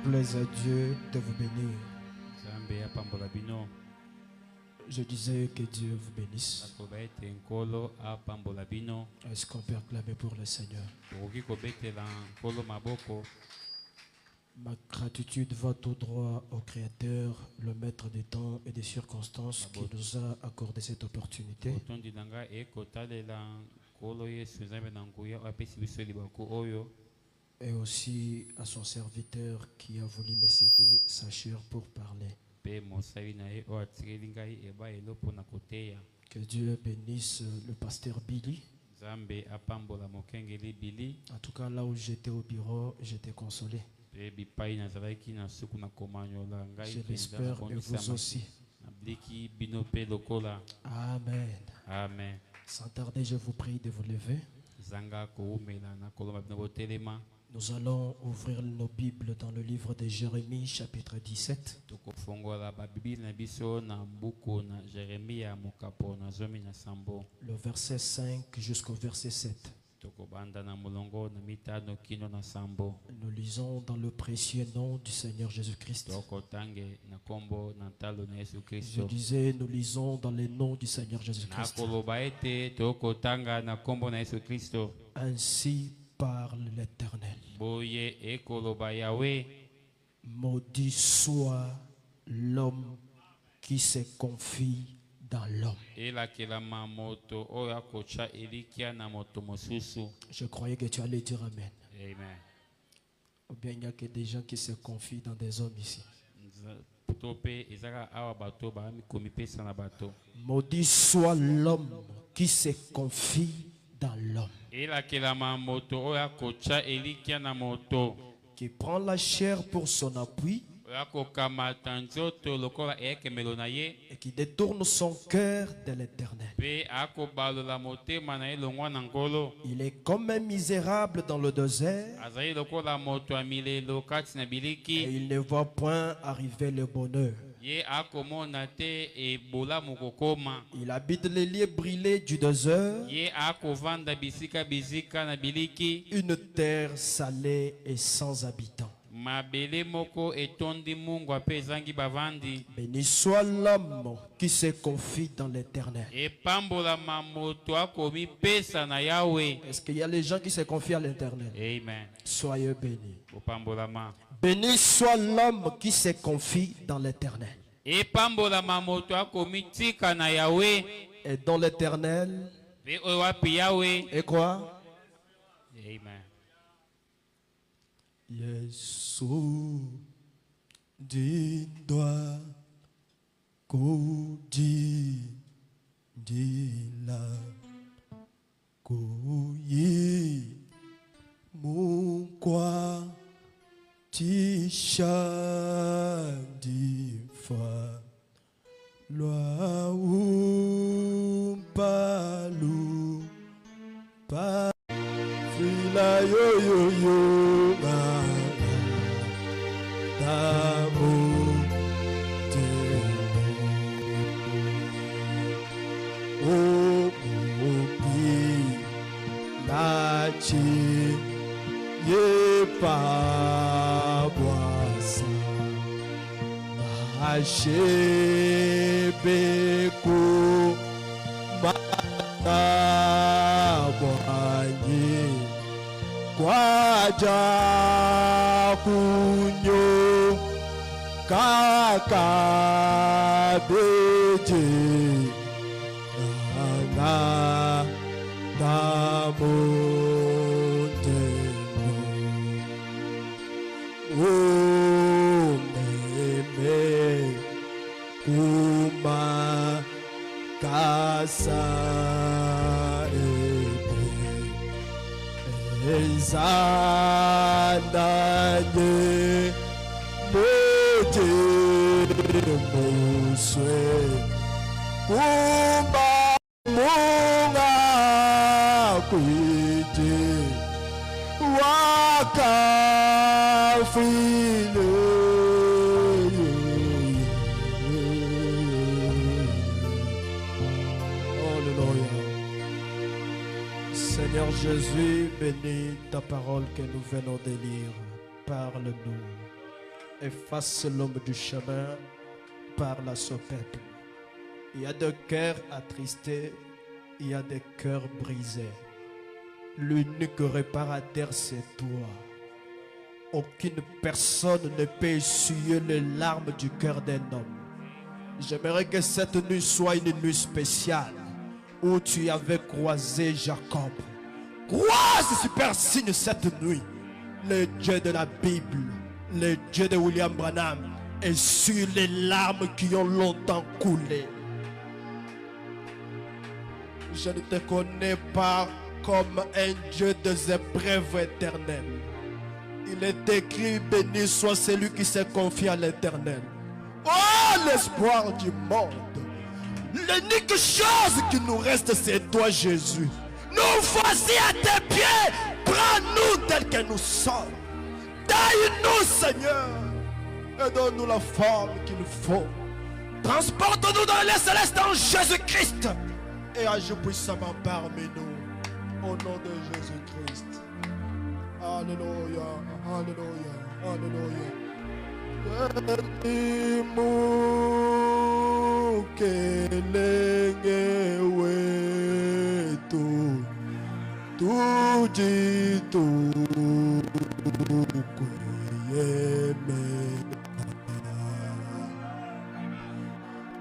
Plaise à Dieu de vous bénir. Je disais que Dieu vous bénisse. Est-ce qu'on peut acclamer pour le Seigneur? Ma gratitude va tout droit au Créateur, le Maître des temps et des circonstances qui nous a accordé cette opportunité. Et aussi à son serviteur qui a voulu me céder sa chair pour parler. Que Dieu bénisse le pasteur Billy. En tout cas, là où j'étais au bureau, j'étais consolé. Je l'espère et vous aussi. Amen. Amen. Sans tarder, je vous prie de vous lever. Nous allons ouvrir nos Bibles dans le livre de Jérémie, chapitre 17. Le verset 5 jusqu'au verset 7. Nous lisons dans le précieux nom du Seigneur Jésus-Christ. Je disais, nous lisons dans le nom du Seigneur Jésus-Christ. Ainsi parle l'Éternel. Maudit soit l'homme qui se confie dans l'homme. Je croyais que tu allais dire Amen. Amen. Ou bien il n'y a que des gens qui se confient dans des hommes ici. Maudit soit l'homme qui se confie dans l'homme, qui prend la chair pour son appui et qui détourne son cœur de l'Éternel. Il est comme un misérable dans le désert et il ne voit point arriver le bonheur. Il habite les lieux brûlés du désert, une terre salée et sans habitants. Béni soit l'homme qui se confie dans l'Éternel. Est-ce qu'il y a les gens qui se confient à l'Éternel? Amen. Soyez bénis. Béni soit l'homme qui se confie dans l'Éternel. Et dans l'Éternel. Et quoi? Amen. Yesu dindwa kudi dila kuyi mukwa tisha difa lwa umpalu pa fila yo yo yo. Ashebeko matabwanye kwaja kunyo kakabeje na damonte Kuma kasa ezandanye moje muswe kumba munga kwite wakafine. Seigneur Jésus, bénis ta parole que nous venons de lire. Parle-nous efface l'ombre du chemin, parle à ce peuple. Il y a des cœurs attristés, il y a des cœurs brisés. L'unique réparateur, c'est toi. Aucune personne ne peut essuyer les larmes du cœur d'un homme. J'aimerais que cette nuit soit une nuit spéciale où tu avais croisé Jacob. Croise super signe cette nuit. Le Dieu de la Bible, le Dieu de William Branham, essuie les larmes qui ont longtemps coulé. Je ne te connais pas comme un Dieu des épreuves éternelles. Il est écrit, béni soit celui qui se confie à l'Éternel. Oh, l'espoir du monde. L'unique chose qui nous reste, c'est toi, Jésus. Nous voici à tes pieds. Prends-nous tels que nous sommes. Taille-nous, Seigneur. Et donne-nous la forme qu'il faut. Transporte-nous dans les célestes en Jésus-Christ. Et agis puissamment parmi nous. Au nom de Jésus-Christ. Alléluia. Alléluia. Alléluia. Kelenge wetu tujitu kuyeme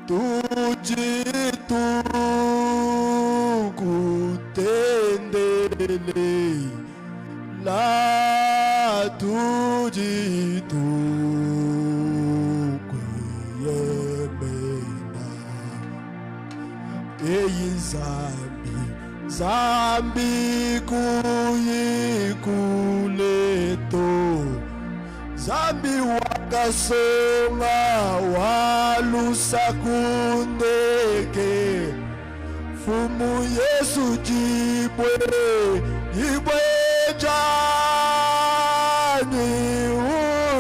tujitu kutendele la tujitu Zambi kuyikuleto Zambi wakasonga walusakundeke Fumu Yesu jibwe jani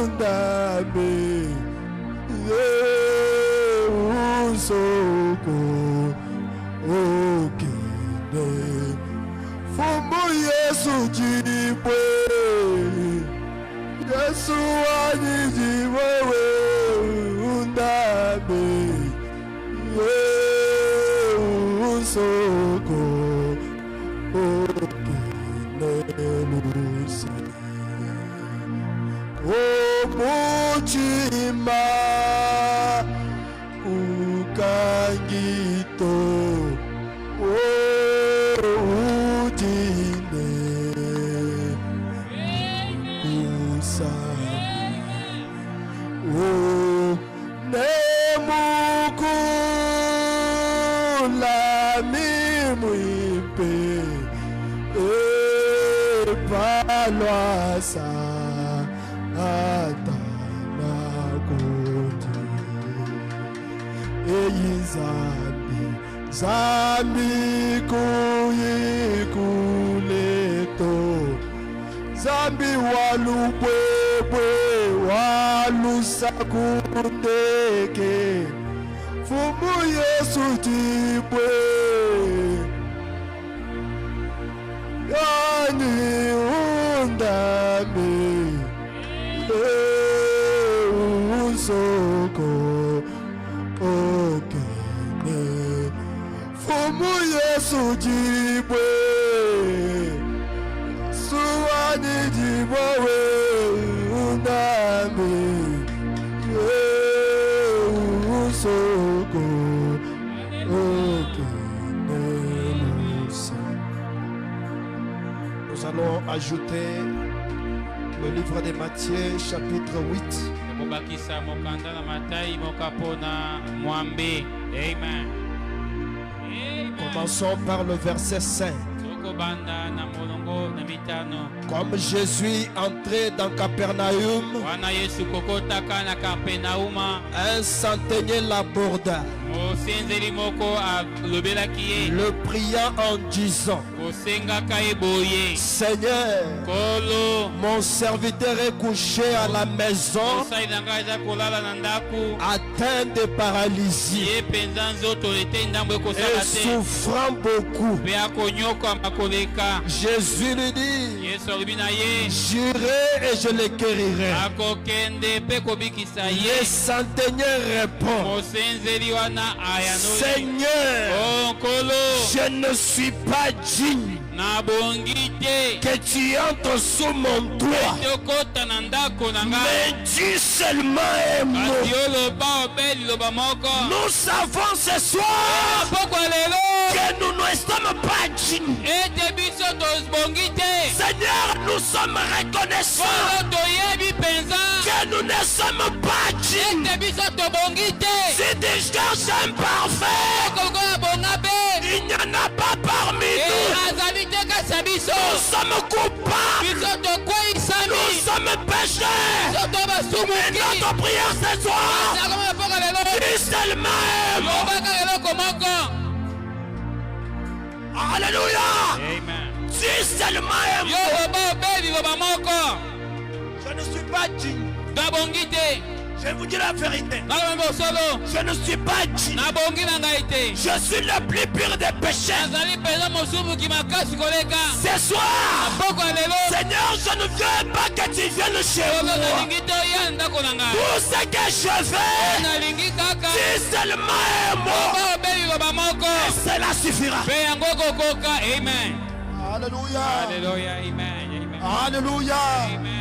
undame Usoko Fumu Yesu jibwe Yesu anijibwe undame Usoko okinelusi Omuchima ukangito Loasa atana kuti eyizambi zambi kuyikuleto zambi walubwebwe walusakundeke Fumu Yesu jibwe yani undame usoko okene Fumu Yesu jibwe suwani jibwe undame usoko okene Nous allons ajouter le livre de Matthieu, chapitre 8. Amen. Commençons par le verset 5. Comme Jésus entrait dans Capernaum, un centenier l'aborda Mosenzeli moko alobelaki ye. Le priant en disant, Kosengaka ye boye. Seigneur, Kolo. mon serviteur est couché à la maison, Mosali na ngai aza kolala na ndako. atteint de paralysie Ye penza nzoto ete ndambo et ekosala te. souffrant beaucoup. Mpe akonyokama koleka. Jésus lui dit, Yesu alobi na ye. j'irai et je le guérirai. Akokende mpe kobikisa ye. Le centenier répond, Mosenzeli wana ayanoli. Seigneur, Oh nkolo. je ne suis pas digne Nabongi te. que tu entres sous mon toit, Tokota na ndako na ngai. mais dis seulement un mot. Kasi oloba obe liloba moko. Nous savons ce soir Pokwa lelo. que nous ne sommes pas dignes. Ete biso tobongi te. Seigneur, nous sommes reconnaissants Kolo toyebi penza. que nous ne sommes pas dignes. Ete biso tobongi te. Si tu cherches un parfait, Kokola bonga pe. il n'y en a pas parmi nous. Azali te kasa biso. Nous sommes coupables. Biso tokweyisami. Nous sommes pécheurs. Biso Et tobasumuki. notre prière ce soir, Nakoma poka lelo. dis seulement un mot. Lobaka eloko moko. Alléluia. Amen. Dis seulement un Yo mot. loba obe liloba moko. Je ne suis pas digne. Nabongi te. Je vous dis la vérité. Nakomemi bosolo. Je ne suis pas digne. Nabongi na ngai te. Je suis le plus pur des pécheurs. Nazali penza mosumuki makasi koleka. Ce soir, Pokwa lelo. Seigneur, je ne veux pas que tu viennes chez Oyo moi. nalingi te oya ndako na ngai. Tout ce que je fais, Nalingi kaka. dis seulement un mot. Loba obe liloba moko. Cela suffira. Mpe yango kokoka. Amen. Alléluia. Alléluia. Amen. Amen. Alléluia. Amen.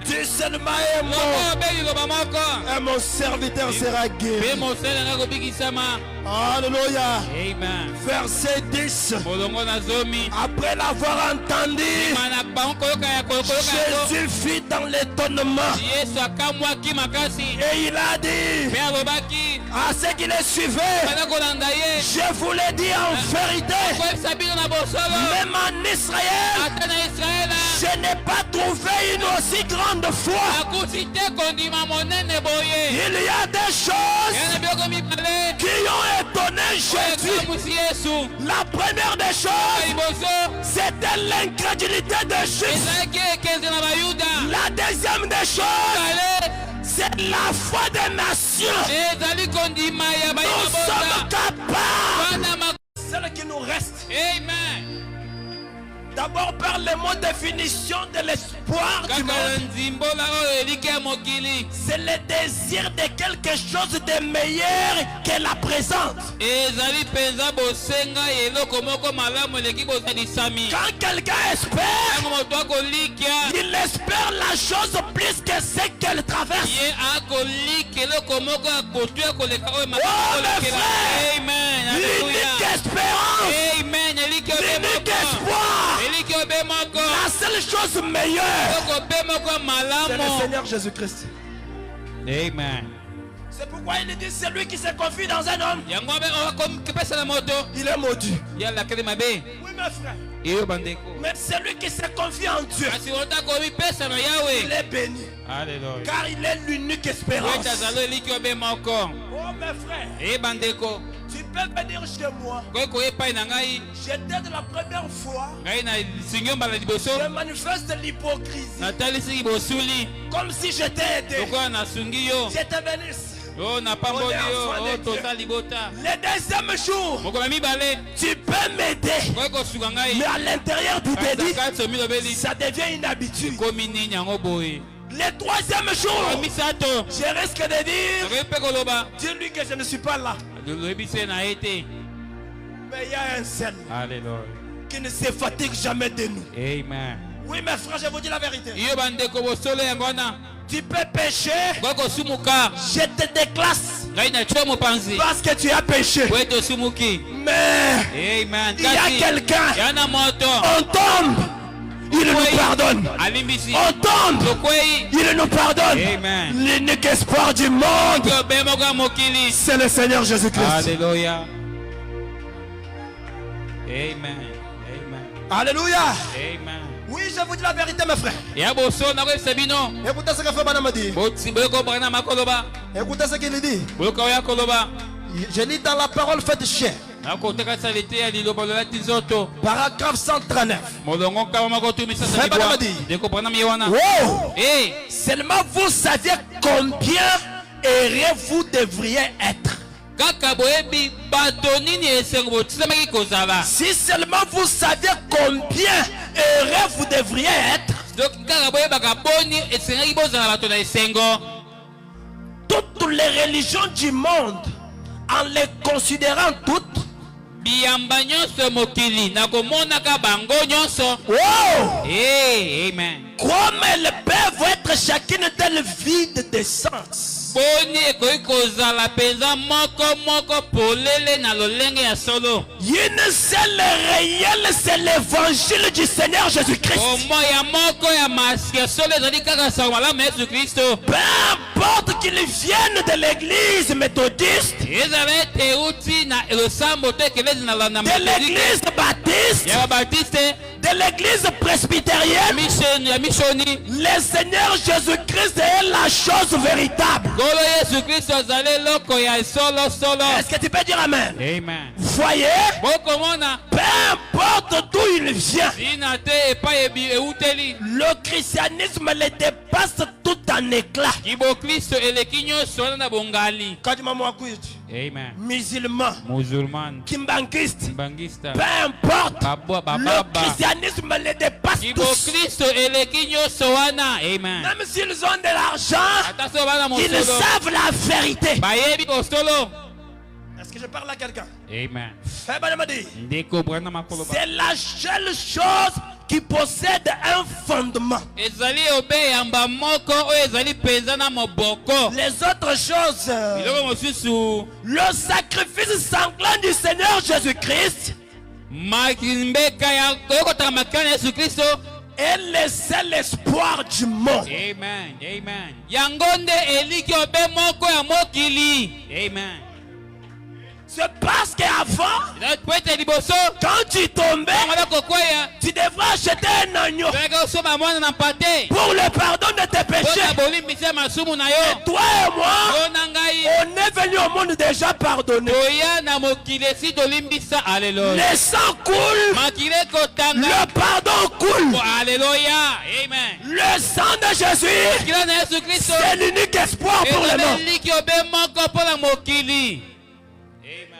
Dis seulement un mot. Loba obe liloba moko. Et mon serviteur sera Mpe guéri. mosali na ngai kobikisama. Alléluia. Amen. Verset 10. Molongo na zomi. Après l'avoir entendu, Mana bango koyoka ya koyoka yango. Jésus fit dans l'étonnement. Yesu akamwaki makasi. Et il a dit Mpe alobaki. à ceux qui le suivaient, Bana kolanda ye. je vous l'ai dit en vérité, Koyebisa bino na bosolo. même en Israël, Ata na Israela. je n'ai pas trouvé une aussi grande foi. Akusi te kondima monene boye. Il y a des choses Yana biloko mibale. qui ont étonné Jésus. Ekamusi Yesu. La première des choses, Liboso. c'était l'incrédulité des Juifs. Ezalaki ekenze na bayuda. La deuxième des choses, Kale. c'est la foi des nations. Ezali kondima ya Nous sommes bayina capables. bana ma. Celle qui nous reste, Amen. d'abord par les mots définition de l'espoir du Kaka monde. nzimbola oyo eliki ya mokili. C'est le désir de quelque chose de meilleur que la présente. Ezali penza bosenga eloko moko malamu eleki bosalisami. Quand quelqu'un espère, Ntango moto akolikia. il espère la chose plus que ce qu'elle traverse. Ye akolika eloko moko akotuya koleka oyo Oh, mes kolekela. frères, Amen. l'unique Alléluia. espérance, Amen. Eliki obe l'unique moko. espoir, Eliki obe moko. la seule chose meilleure, Eloko obe moko c'est le malamu. Seigneur Jésus-Christ. Amen. C'est pourquoi il dit celui qui se confie dans un homme, Yango abe okopesa na moto. il est maudit. Yalakeli mabe. Oui, mes frères. Iyo bandeko. Mais celui qui se confie en Dieu, Kasi otako bipesa na il Yahweh. est béni. Alléluia. Car il est l'unique espérance. Weta zalo eliki obe moko. Oh, mes frères, E bandeko. tu peux venir chez moi. Koyi koyepai na ngai. J'étais de la première fois. Ngai na singio mbala liboso. Je manifeste l'hypocrisie. Natalisi bosuli. Comme si j'étais aidé. Lokola nasungi yo. J'étais venu. Oh napamboli yo. Oh toza libota. Le deuxième jour, Mokolo mibale. tu peux m'aider. Koyi kosuka ngai. Mais à l'intérieur, tu te dis, Kati somi lobeli. ça devient une habitude. Komi nini yango boye. Le troisième jour, Misato. je risque de dire, Nakoyi mpe koloba. dis-lui que je ne suis pas là. Loyebi se na ye te. Mais il y a un seul Alléluia. qui ne se fatigue jamais de nous. Amen. Oui, mes frères, je vous dis la vérité. Yo bandeko bosolo yango wana. Tu peux pécher, Koyi kosumuka. je te déclasse Ngai na tio mopanzi. parce que tu as péché. Koyi tosumuki. Mais Amen. il y a quelqu'un, Yana moto. on tombe, il nous pardonne. Alimbisi. On tombe, Lokwei. il nous pardonne. Amen. L'unique espoir du monde, Yo be moko mokili. c'est le Seigneur Jésus-Christ. Alléluia. Amen. Amen. Alléluia. Amen. Oui, je vous dis la vérité, mes frères. Ya boso na koyebisa bino. Écoutez ce que fait Banama dit. Boyoko bana makoloba. Écoutez ce qu'il dit. Boyoka oya koloba. Je lis dans la parole faite chair. Paragraphe 139. Oh! Eh, Seulement vous saviez combien errés vous devriez être. kaka boyebi bato nini esengo botisamaki kozala. Si seulement vous saviez combien heureux vous devriez être. Donc kaka boyebaka boni esengaki bozala bato na esengo. Toutes les religions du monde, en les considérant toutes, biyamba nyonso mokili nakomonaka bango nyonso. oh! Eh, amen. Comme elles peuvent être chacune d'elles vides de sens. Boni ekoki kozala penza moko polele na lolenge ya solo. Une seule réelle, c'est l'évangile du Seigneur Jésus-Christ. Omo ya moko ya masque ya solo ezali kaka sango malamu ya Yesu Kristo. Peu importe qu'ils viennent de l'église méthodiste, Ezala ete euti na losambo to ekelezi na landa de l'église baptiste, ya Baptiste, de l'église presbytérienne, ya mishoni. le Seigneur Jésus-Christ est la chose véritable. Golo Yesu Kristo azali loko ya solo. Est-ce que tu peux dire amen? Amen. Voyez, Bokomona peu importe d'où il vient, ina te epai euteli. le christianisme le dépasse tout en éclat. Kibo Kristo eleki nyonso na bongali. Amen. Musulman, Musulman, kimbanguiste, bangista, peu importe, Baba. le christianisme le dépasse Kibo tous. Kristo eleki nyonso wana. Amen. Même s'ils ont de l'argent, Ataso bana ils mosolo. savent la vérité. Bayebi kosolo. Est-ce que je parle à quelqu'un? Amen. Fais bien me dire. Ndeko brana makolo. C'est la seule chose qui possède un fondement. Ezali obe yamba moko o ezali penza na moboko. Les autres choses, Biloko mosusu. le sacrifice sanglant du Seigneur Jésus-Christ Makimbeka ya kokota makana Yesu Kristo. est le seul espoir du monde. Amen. Amen. Yangonde eliki obe moko ya mokili. Amen. C'est parce qu'avant, Peut-être liboso. quand tu tombais, Mwana kokoya. tu devrais acheter un agneau Beka osoba mwana na pate. pour le pardon de tes péchés. Bona bolimbisa masumu na yo. Toi et moi, Yo na ngai. on est venu au monde déjà pardonné. Toya na mokili si tolimbisa. Alléluia. Le sang coule, Makile kotanga. le pardon coule. Oh, alléluia. Amen. Le sang de Jésus, Kila na Yesu Kristo. c'est l'unique espoir pour le monde. Eliki obe moko pona mokili. Amen.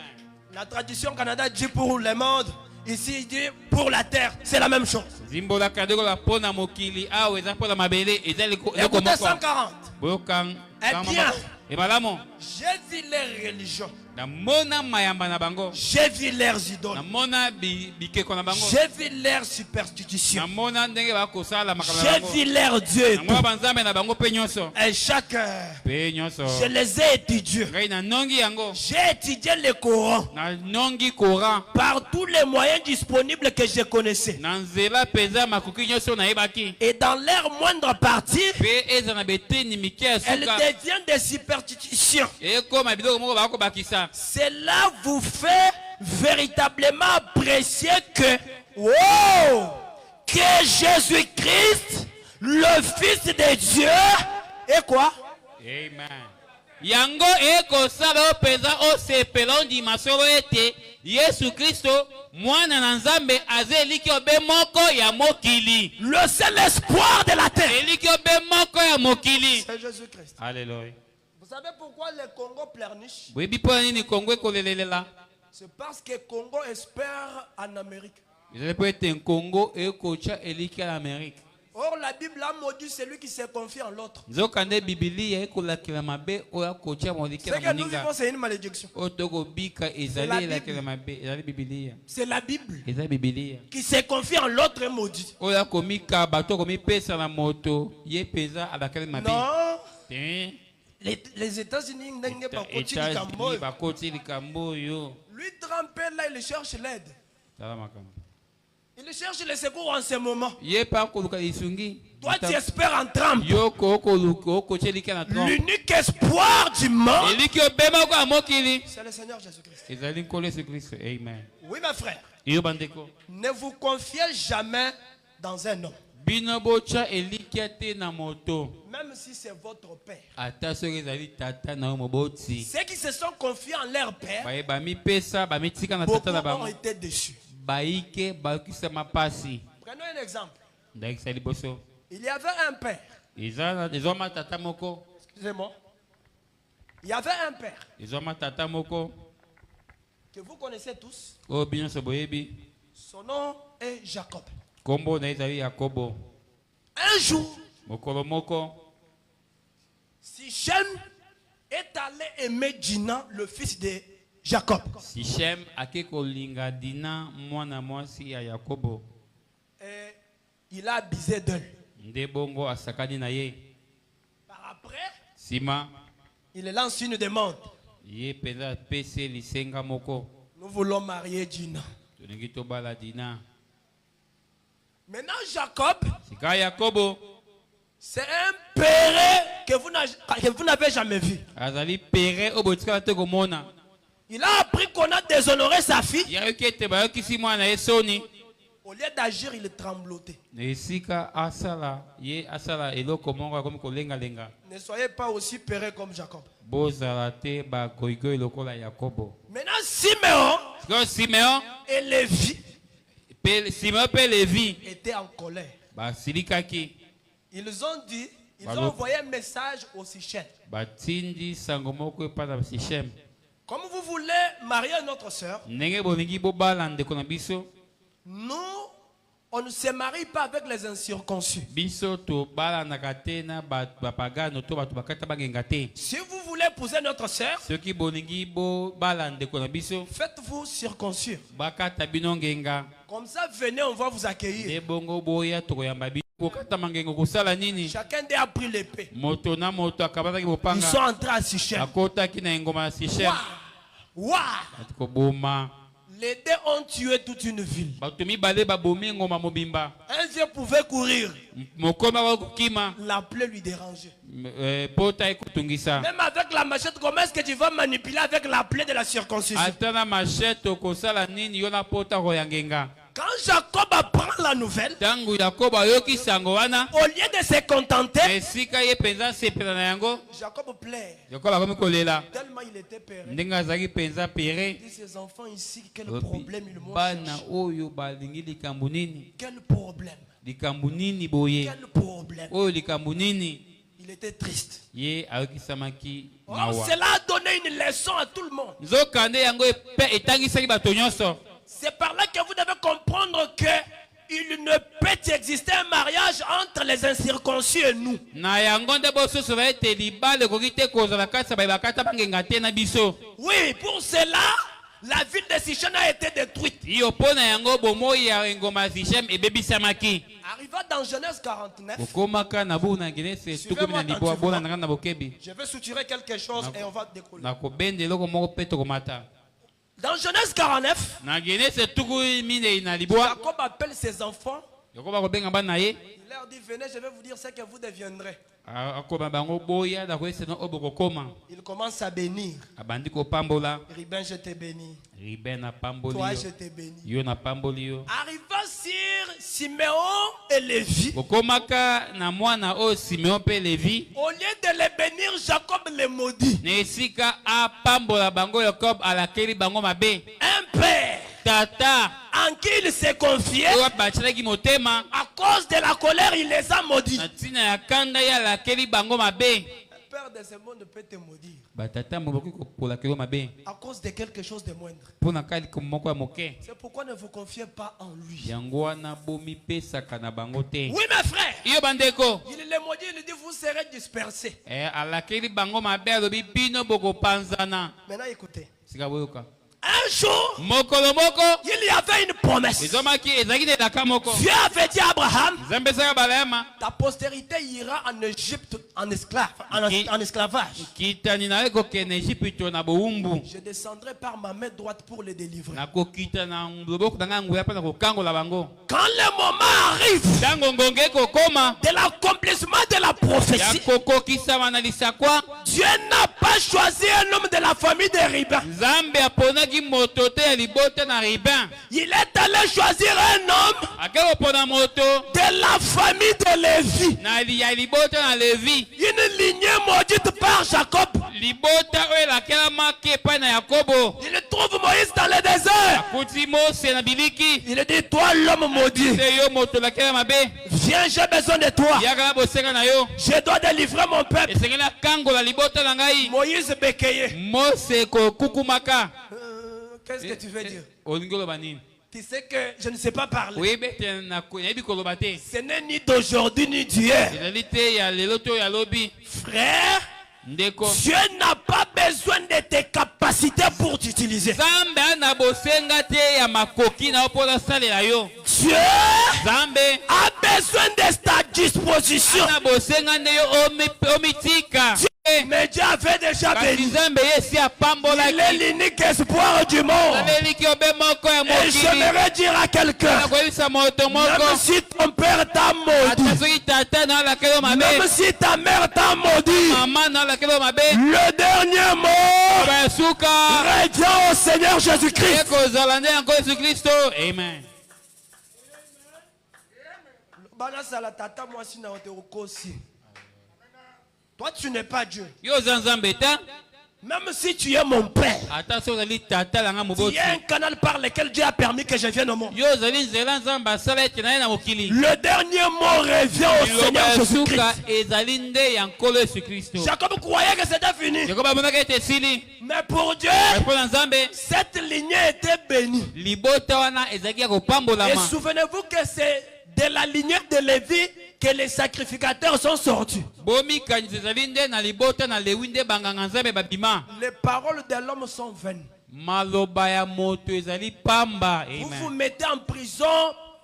La tradition Canada dit pour le monde, ici il dit pour la terre, c'est la même chose. Zimbola kadeko la pona mokili awe za pona mabele ezali ko Écoutez 140. boyokang. Eh bien. Et malamo. J'ai vu les religions. Na mona mayamba na bango. J'ai vu leurs idoles. Na mona bikeko na bango. J'ai vu leurs Na superstitions. mona ndenge bakosala makambo na J'ai bango. vu leurs dieux et Na mona tout. banzambe na bango pe nyonso. Et chaque... Pe nyonso. je les ai étudiés. Ngai na nongi yango. J'ai étudié le Coran Na nongi Coran. par tous les moyens disponibles que je connaissais. Na nzela peza makoki nyonso na yebaki. Et dans leur moindre partie, Pe eza na beteni mike ya elles suka. deviennent des superstitions. Ekoma biloko moko bakobakisa. Cela vous fait véritablement apprécier que, wow, que Jésus-Christ, le Fils de Dieu, est quoi? Amen. Yango ekosala opeza osepela ondima solo ete Yesu Kristo mwana na Nzambe aza eliki obe moko ya mokili. Le seul espoir de la terre. Eliki obe moko ya mokili. C'est Jésus-Christ. Alléluia. Vous savez pourquoi le Congo pleurniche? Boyebi mpo nini Kongo ekolelelela? C'est parce que Congo espère en Amérique. Ezali mpo ete Kongo ekotya eliki ya Amerika. Or, la Bible a maudit celui qui se confie en l'autre. Nzokande Bibilia ekolakela mabe oyo akotya moliki Ce na que nous moninga. vivons, c'est une malédiction. Oyo tokobika C'est la ezali Bible. elakela mabe ezali Bibilia. C'est la Bible Eza Bibilia. qui se confie en l'autre est maudit. Oyo akomika bato akomipesa na moto ye mpenza alakeli mabe. Non. Te. Les États-Unis, n'engagent pas continuer États-Unis comme bakoti likambo oyo. lui trempé là, il cherche l'aide. Tala makambo. Il cherche le secours en ce moment. Ye pa koluka lisungi. Toi, tu espères en trempe. Yoko okoluka okotya eliki na trompe. L'unique espoir du monde, Eliki obema ko amokili. c'est le Seigneur Jésus-Christ. Ezali nkolo Yesu Kristo. Amen. Oui, mes frères. Yo bandeko. Ne vous confiez jamais dans un homme. Bino bocha eliki te na moto. Même si c'est votre père. ata soki ezali tata na yo moboti Ceux qui se sont confiés en leur père, bamipesa bamitika na beaucoup tata na ont bango été déçus. bayike bakisama pasi Prenons un exemple. ndakisa liboso Il y avait un père. ezwama tata moko Excusez-moi. Il y avait un père ezwama tata moko que vous connaissez tous. oyo bino nyonso boyebi Son nom est Jacob. kombo na ye ezali yakobo Un jour, mokolo moko Sichem est allé aimer Dina, le fils de Jacob. sichem ake kolinga dina mwana mwasi ya yakobo Et il a abusé d'elle. nde bongo asakani na ye Par après, nsima il lance une demande. ye mpenza apesi lisenga moko Nous voulons marier Dina. tolingi tobala dina Maintenant, Jacob, sika yakobo c'est un péré que vous n'avez jamais vu. azali pere oyo botikala te komona Il a appris qu'on a déshonoré sa fille. yayoki ete bayokisi mwana ye soni Au lieu d'agir, il tremblotait. na esika asala ye asala eloko moko akomi kolengalenga Ne soyez pas aussi péré comme Jacob. bozala te bagoigoi lokola yakobo Maintenant, Siméon sikoyo simeon et Lévi simeon mpe levi étaient en colère. basilikaki Ils ont dit, ils Balo. ont envoyé un message au Sichem. batindi sango moko epai na sichem Comme vous voulez marier notre soeur, ndenge bolingi bobala ndeko na biso nous, on ne se marie pas avec les incirconcis. biso tobalanaka te na bapagano to bato bakata bangenga te Si vous voulez épouser notre soeur, soki bolingi bobala ndeko na biso faites-vous circoncire. bakata bino ngenga Comme ça, venez, on va vous nde accueillir. bongo boya tokoyamba bino kokata mangengo kosala nini Chacun d'eux a pris l'épée. moto na moto akabataki Ils sont mopanga entrés à Sichem. akotaki na engoma ya sichem Waouh! ati koboma Les deux ont tué toute une ville. bato mibale babomi engoma mobimba Un vieux pouvait courir. mokoma bakokima La plaie lui dérangeait. pota ekotungisa Même avec la machette, comment est-ce que tu vas manipuler avec la plaie de la circoncision? ata na machete okosala nini yo na pota koyangenga Quand Jacob apprend la nouvelle, ntango yakobo ayoki sango wana au lieu de se contenter, esika ye mpenza asepela na yango Jacob pleure. yakobo akomi kolela Tellement il était péré. ndenge azalaki mpenza pere Il dit, ces enfants ici, quel problème ils m'ont bana cherché. oyo balingi likambo nini Quel problème. likambo nini boye Quel problème. oyo likambo nini Il était triste. ye ayokisamaki Or, mawa cela a donné une leçon à tout le monde. nzoka nde yango etangisaki bato nyonso C'est par là que vous devez comprendre que il ne peut exister un mariage entre les incirconcis et nous. na yango nde bososola ete libala ekoki te kozala kati ya bakata bangenga te na biso Oui, pour cela, la ville de Sichem a été détruite. yo mpo na yango bomoi ya engoma ya sichem ebebisamaki Arriva dans Genèse 49, okomaka na buku na genese tukumi na libwa bolandanga na bokebi je vais soutirer quelque chose et on va décoller. na kobenda eloko moko mpe tokomata Dans Genèse 49, na genese tuku minei na libwa Jacob appelle ses enfants. yakoba kobenga bana ye Il leur dit, venez, je vais vous dire ce que vous deviendrez. akoma bango boya na koyesena oyo bokokoma Il commence à bénir. abandi kopambola Ribin, je t'ai béni. ribe na pamboli Toi, yo je t'ai béni. yo na pamboli yo Arriva sur Siméon et Lévi. bokomaka na mwana oyo simeon mpe levi Au lieu de les bénir, Jacob les maudit. na esika apambola bango yakob alakeli bango mabe Un père tata en qui il s'est confié, oyo abatilaki motema à cause de la colère, il les a maudits. na ntina ya kanda ye alakeli bango mabe Un père de ce monde peut te maudire batata moboki kolakeli yo mabe à cause de quelque chose de moindre. mpo na kaliki moko ya moke C'est pourquoi ne vous confiez pas en lui. yango wana bomipesaka na bango te Oui, mes frères. yo bandeko Il les maudit, il dit, vous serez dispersés. alakeli bango mabe alobi bino bokopanzana Maintenant, écoutez. sika boyoka Un jour, mokolo moko il y avait une promesse. ezomaki ezalaki na elaka moko Dieu avait dit à Abraham, nzambe esaka balema ta postérité ira en Égypte en esclavage. kitani na yo ekokende ejipito na bowumbu Je descendrai par ma main droite pour les délivrer. nakokita na loboko na ngai nguya mpe na kokangola bango Quand le moment arrive ntango ngonge ekokoma de l'accomplissement de la ya prophétie, kokokisama na lisakwa Dieu n'a pas choisi un homme de la famille de Ribin. nzambe aponaki moto te ya libota na ribin Il est allé choisir un homme ake kopona moto de la famille de Lévi. ya libota na levi Il Une lignée maudite par Jacob. libota oyo elakelama kepa na Yakobo. Il trouve Moïse dans le désert. Akuti Mose na biliki. Il dit, toi l'homme maudit, Se yo moto lakelama be. viens, j'ai besoin de toi. Yaka na bosenga na yo. Je dois délivrer mon peuple. Esengeli akangola libota na ngai. Moïse béquayé. Mose kokukumaka. Qu'est-ce que tu veux dire? Olingi oloba nini? Tu sais que je ne sais pas parler. Oyebete nayebi koloba te. Ce n'est ni d'aujourd'hui ni d'hier. Ezali te ya lelo to ya lobi. Frère, Ndeko. Dieu n'a pas besoin de tes capacités pour t'utiliser. Zambe ana bosenga te ya makoki na opola salela yo. Dieu Zambe a besoin de ta disposition. ana bosenga nde yo omitika. Mais Dieu avait déjà Kasi béni. Nzambe yesi apambola Il est l'unique espoir du monde. aleliki obe moko ya Et mokili. j'aimerais dire à quelqu'un, Nakoyebisa moto moko. même si ton père t'a Ata maudit, soki tata na alakeli mabe. même si ta mère t'a maudit, Mama na alakeli mabe. le dernier mot Basuka. revient au Seigneur Jésus-Christ. Ekozala nde yango Yesu Kristo. Amen. Toi, tu n'es pas Dieu. Yo Nzambe ta. Même si tu es mon père, Ata soki ozali tata langa il moboti. y a un canal par lequel Dieu a permis que je vienne au monde. Yo ozali nzela Nzambe asala ete na ye na mokili. Le dernier mot revient au Liloba Seigneur ya Jésus-Christ. suka ezali nde ya nkolo Yesu Kristo. Jacob croyait que c'était fini. Yakobo amonaki ete esili. Mais pour Dieu, Mpo na Nzambe cette lignée était bénie. libota wana ezalaki ya Et kopambolama. souvenez-vous que c'est de la lignée de Lévi que les sacrificateurs sont sortis. Bomikanisi ezali nde na libota na Lewi nde banganga Nzambe babima. Les paroles de l'homme sont vaines. Maloba ya moto ezali pamba. Vous vous Amen. mettez en prison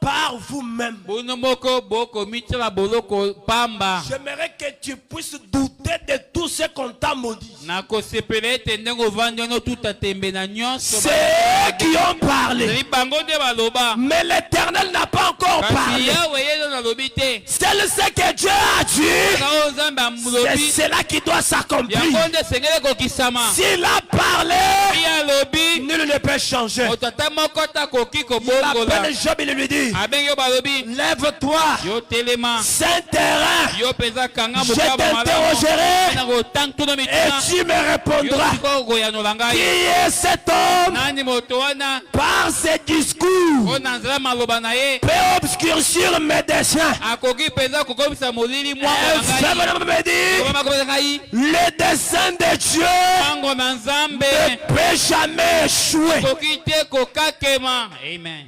par vous-même. Bono moko boko mitala boloko pamba. J'aimerais que tu puisses douter de tout ce qu'on t'a maudit. Nakosepela ete ndenge ovandi wana otuta tembe na nyonso. C'est eux qui ont parlé. Ezali bango nde baloba. Mais l'Éternel n'a pas encore Kasi parlé. Yawe ye ndo nalobi te. C'est ce que Dieu a dit. Kao Nzambe C'est amlobi. cela qui doit s'accomplir. Yango nde esengeli kokisama. S'il a parlé, Soki alobi nul ne peut changer. moto ata moko takoki Il kobongola. appelle Job, il lui dit, Abengi yo balobi lève-toi, yo telema. saint terrain, Yo peza kanga je mokaba malamu. t'interrogerai Na kotangtuna et mitima. tu me Yo répondras. sikoyo koyanola Qui ngai. est cet homme? Nani moto wana Par ses discours, oyo na nzela maloba na ye peut obscurcir mes desseins. akoki mpenza kokomisa molili Un mwango na faible ngai. homme me dit, Kobama kopesa ngai le dessein de Dieu mwango na Nzambe ne peut jamais échouer. koki te kokakema. Amen.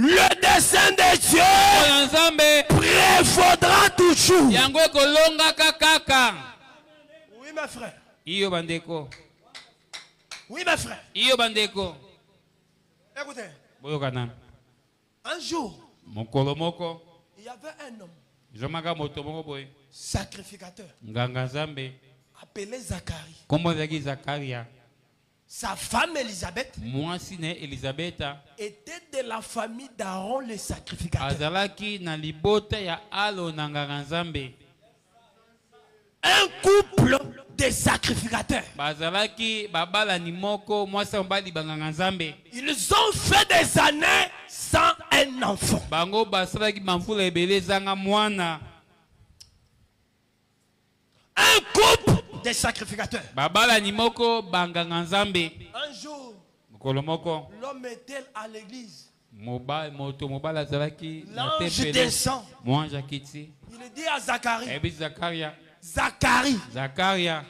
Le dessein de Dieu Mwango na Nzambe prévaudra toujours. yango ekolongaka kaka. Oui, mes frères. Iyo bandeko. Oui, mes frères. Iyo bandeko. Écoutez, Boyokana. un jour, Mokolo moko. il y avait un homme Jomaka moto moko boye. sacrificateur Nganga Nzambe. appelé Zacharie. Kombo ezalaki Zakaria. Sa femme Élisabeth Mwasi ne Elizabeta. était de la famille d'Aaron le sacrificateur. Azalaki na libota ya alo na nganga Nzambe. Un couple de sacrificateurs. Bazalaki babala ni moko mwasi mobali banganga Nzambe. Ils ont fait des années sans un enfant. Bango basalaki bamfula ebele zanga mwana. Un couple de sacrificateurs. Babala ni moko banganga Nzambe. Un jour, Mokolo moko. l'homme était à l'église. Moto mobala azalaki na L'ange tempele. descend. Mwanja kiti. Il dit à Zacharie, Ebi Zakaria. Zacharie,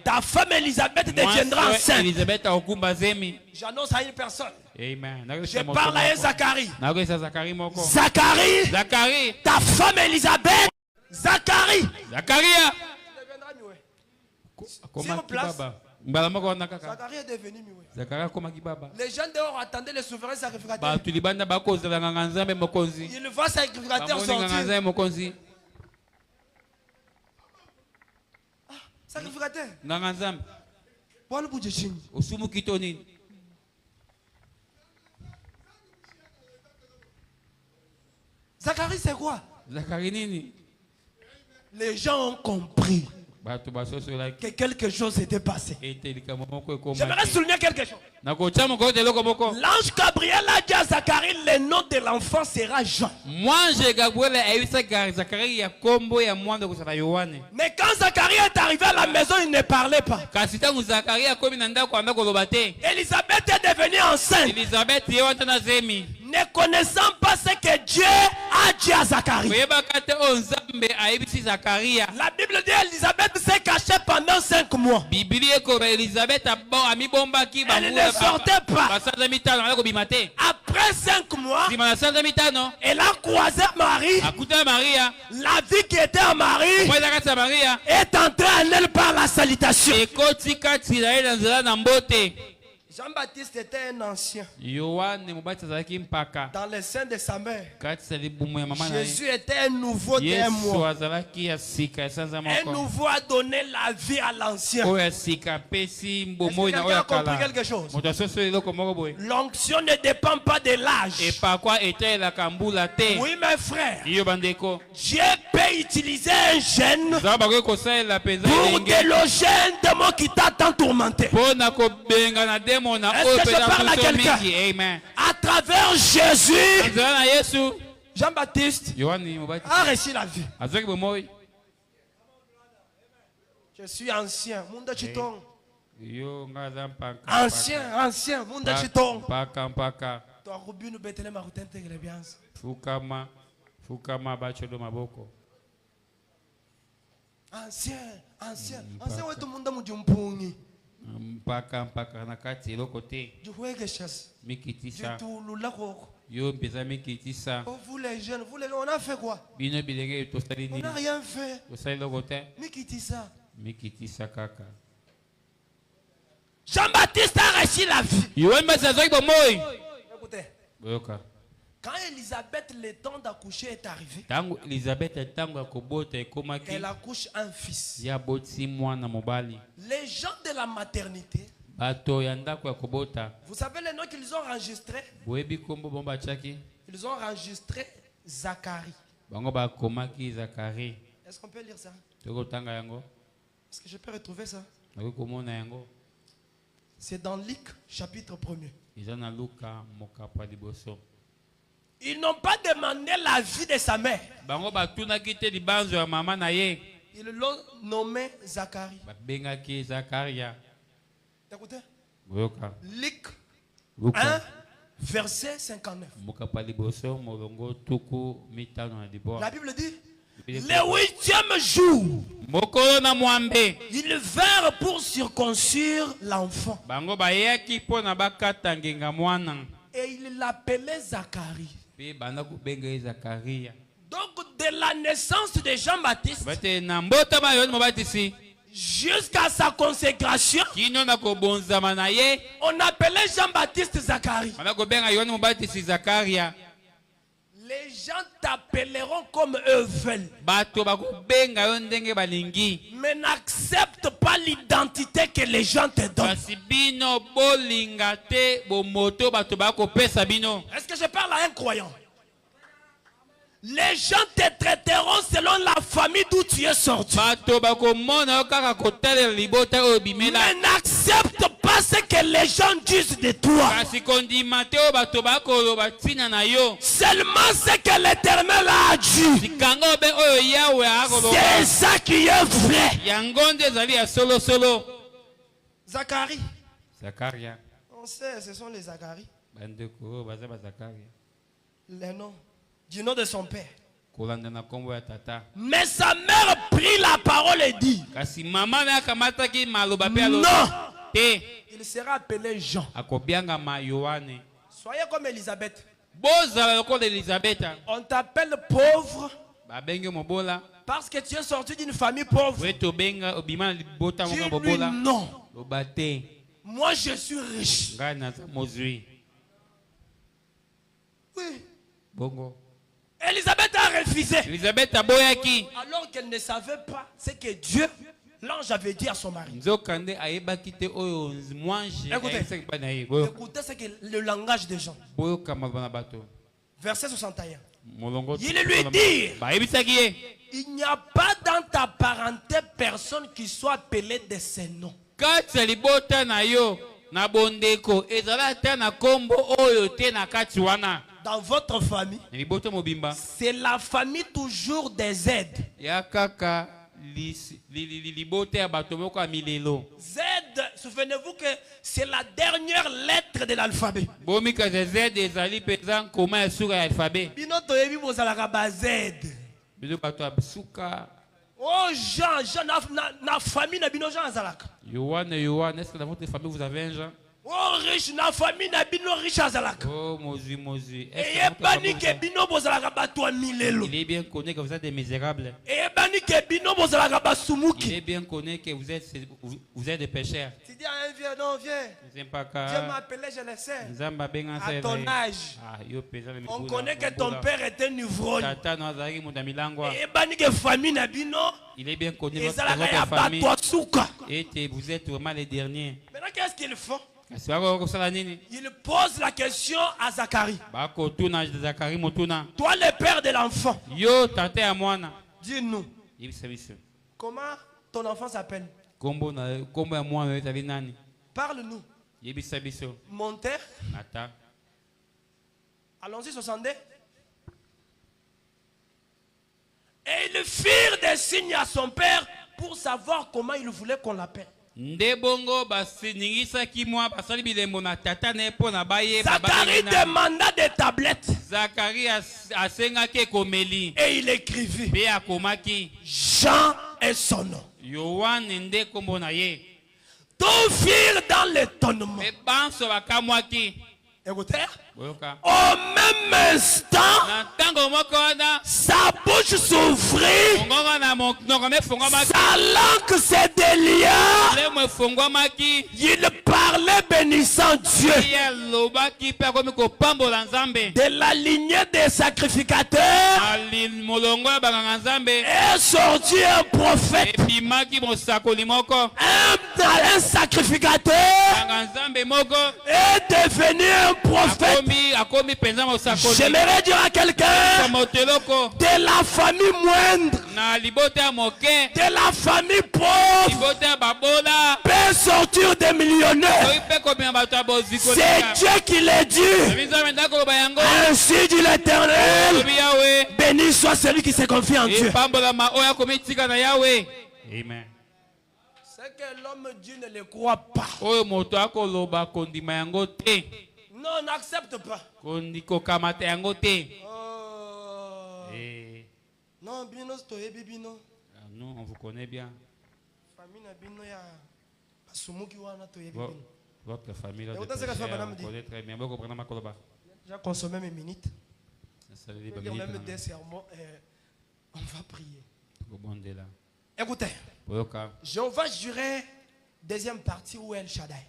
ta femme Élisabeth deviendra enceinte. Elisabeth akumba zemi. J'annonce à une personne. Amen. Je parle à un Zacharie. Zacharie moko. Zacharie, ta femme Élisabeth. Zacharie. Zakaria. Sur place. Zacharie est devenu mieux. Zakaria komaki baba. Les gens dehors attendaient le souverain sacrificateur. Batu libanda bakozela nganga Nzambe mokonzi. Il voit sacrificateur Bamoni nganga sortir. Nzambe mokonzi. Sacrificateur. Nganga Nzambe. Paul Boudjeching. Osumu kitoni. Zacharie, c'est quoi? Zakari nini? Les gens ont compris. que quelque chose s'était passé. J'aimerais L'ange souligner quelque chose. Gabriel a dit à Zacharie, le nom de l'enfant sera Jean. Mais quand Zacharie est arrivé à la maison, il ne parlait pas. Élisabeth est devenue enceinte, ne connaissant pas ce que Dieu a dit à Zacharie. La Bible dit qu'Élisabeth s'est cachée pendant 5 mois. Elle ne sortait pas. Après 5 mois, elle a croisé Marie. La vie qui était à Marie est entrée en elle par la salutation. Jean-Baptiste était un ancien. Dans le sein de sa mère, Jésus était un nouveau d'un mois. Un nouveau a donné la vie à l'ancien. Est-ce que quelqu'un a compris quelque chose? L'onction ne dépend pas de l'âge. Oui, mes frères. Dieu peut utiliser un jeune pour déloger un démon qui t'a tant tourmenté. Est-ce que je parle à quelqu'un? À travers Jésus, Jean-Baptiste a reçu la vie. Je suis ancien. Ancien. Ancien. mpaka na kati eloko te mikitisa yo mpeza mikitisa vous les jeunes, on a fait quoi? bino bilenge tosali nini? On n'a rien fait. tosali eloko te mikitisa kaka. Jean-Baptiste a reçu la vie. yoani basi azwaki bomoi. Écoutez, boyoka quand Élisabeth, le temps d'accoucher est arrivé, tango Elisabeth tango akobota ekomaki elle accouche un fils. ya boti mwana mobali. Les gens de la maternité, bato ya ndako ya kobota, vous savez le nom qu'ils ont enregistré? boyebi kombo bomba chaki, Ils ont enregistré Zacharie. bango bakomaki Zacharie. Est-ce qu'on peut lire ça? tokotanga yango. Est-ce que je peux retrouver ça? nakokomona yango. C'est dans Luc chapitre 1er. eza na Luka mokapa liboso. Ils n'ont pas demandé la vie de sa mère. Bango batunaki te libanzo ya mama na ye. Ils l'ont nommé Zacharie. Babengaki Zakaria. Écoutez. Boyoka. Luc 1, verset 59. Mokapa liboso molongo tuku mitano na liboa. La Bible dit, le 8e jour, mokolo na mwambe, ils vinrent pour circoncire l'enfant. Bango bayaki po na bakata ngenga mwana. Et il l'appelait Zacharie. Donc de la naissance de Jean-Baptiste jusqu'à sa consécration, on appelait Jean-Baptiste Zacharie. Les gens t'appelleront comme eux veulent, mais n'accepte pas l'identité que les gens te donnent. Est-ce que je parle à un croyant? Les gens te traiteront selon la famille d'où tu es sorti, mais n'accepte pas ce que les gens disent de toi. Seulement ce que l'Éternel a dit, c'est ça qui est vrai. Zacharie. On sait, ce sont les Zacharie. Les noms. Du nom de son père. Mais sa mère prit la parole et dit, non, il sera appelé Jean. Soyez comme Élisabeth. On t'appelle pauvre parce que tu es sorti d'une famille pauvre. Dis-lui non. Moi je suis riche. Oui. Bongo. Élisabeth a refusé. Alors qu'elle ne savait pas ce que Dieu, l'ange, avait dit à son mari. Écoutez, écoutez ce que le langage des gens. Verset 61. Il lui dit, bayebisaki ye il n'y a pas dans ta parenté personne qui soit appelé de ces noms. kati ya libota na yo na bondeko ezala ata na kombo oyo te na kati wana Dans votre famille, na libota mobimba c'est la famille toujours des aides. ya kaka libota ya bato moko ya milelo Z, souvenez-vous que c'est la dernière lettre de l'alphabet. bomikaza z ezali mpenza nkoma ya suka ya alphabet Bino toyebi bozalaka ba Z. biso bato ya suka Oh Jean, na famille na bino Jean azalaka. Yohan, est-ce que dans votre famille vous avez un Jean? Oh riche na famille na bino riche azalaka. Oh Mozi. Et bani ke bino bozalaka bato ya milelo. Il est bien connu que vous êtes des misérables. Et bani ke bino bozalaka Il basumuki. est bien connu que vous êtes des pécheurs. Tu dis à un vieux, non viens. Je n'aime pas Dieu qu'à m'a appelé, je le sais. à ton âge. On connaît que ton père était un ivrogne. Et bani ke famille na bino. Il est bien connu Et votre zalaka famille. bato suka. Et vous êtes vraiment les derniers. Maintenant qu'est-ce qu'ils font? Il pose la question à Zacharie. Toi le père de l'enfant. Yo tante ya mwana. Dis-nous. Comment ton enfant s'appelle? Kombo ya mwana ezali nani? Parle-nous. Yebisa biso. Monter. Ata. Allons-y 62. Et ils firent des signes à son père pour savoir comment il voulait qu'on l'appelle. Ndebongo basiningisaki mwa basali bilembo na tata ne po na baye Zacharie demanda des tablettes. Zacharie asengaki ekomeli. Et il écrivit. Pe akomaki. Jean est son nom. Yohan nde kombo na ye. Tout firent dans l'étonnement. Pe banso bakamwaki. Écoutez. Boyoka. Au même instant, Na tango moko wana sa bouche s'ouvrit. fongonga na monoko me fongwamaki. Sa langue se délia. Lemo fongwamaki. Il parlait bénissant Dieu. Ye lobaki pe akomi kopambola Nzambe. De la lignée des sacrificateurs Ali molongo ya banganga Nzambe. est sorti un prophète. Ebimaki mosakoli moko. Un sacrificateur Banganga Nzambe moko. est devenu un prophète. Akomi penza mosakoli. J'aimerais dire à quelqu'un Moteloko. de la famille moindre, Na libota ya moke. de la famille pauvre, Libota ya babola. peut sortir des millionnaires. Oipe kobima bato ya boziko. C'est Dieu qui l'a dit. Nzambe ndako loba yango. Ainsi dit l'Éternel. Lobi Yawe. Béni soit celui qui se confie en Dieu. Epambolama oyo akomi tika na Yawe. Amen. C'est que l'homme Dieu ne le croit pas. Oyo moto akoloba kondima yango te. Non, n'accepte pas. Kokamata yango te. Oh. Non, bino stoyebi bino. Nous, on vous connaît bien. Famille na bino ya basumuki wana toyebi bino. Votre famille, là, Et autant c'est que ça, madame dit. on connaît très bien. Beaucoup prennent ma coloba. J'ai consommé mes minutes. Ça veut dire Je vais dire même des sermons et on va prier. Écoutez, je vais jurer deuxième partie où El Shaddai.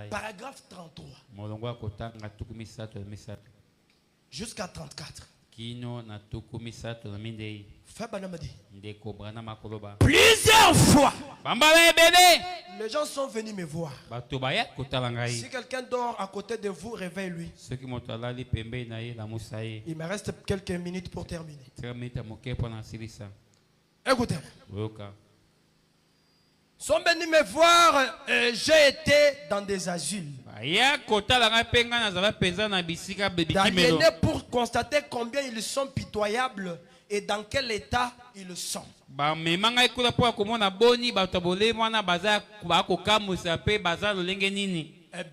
Paragraphe 33. Jusqu'à 34. Plusieurs fois, les gens sont venus me voir. Si quelqu'un dort à côté de vous, réveille-lui. Il me reste quelques minutes pour terminer. Écoutez. Ils sont venus me voir, j'ai été dans des asiles. D'aliénés pour constater combien ils sont pitoyables et dans quel état ils sont. Eh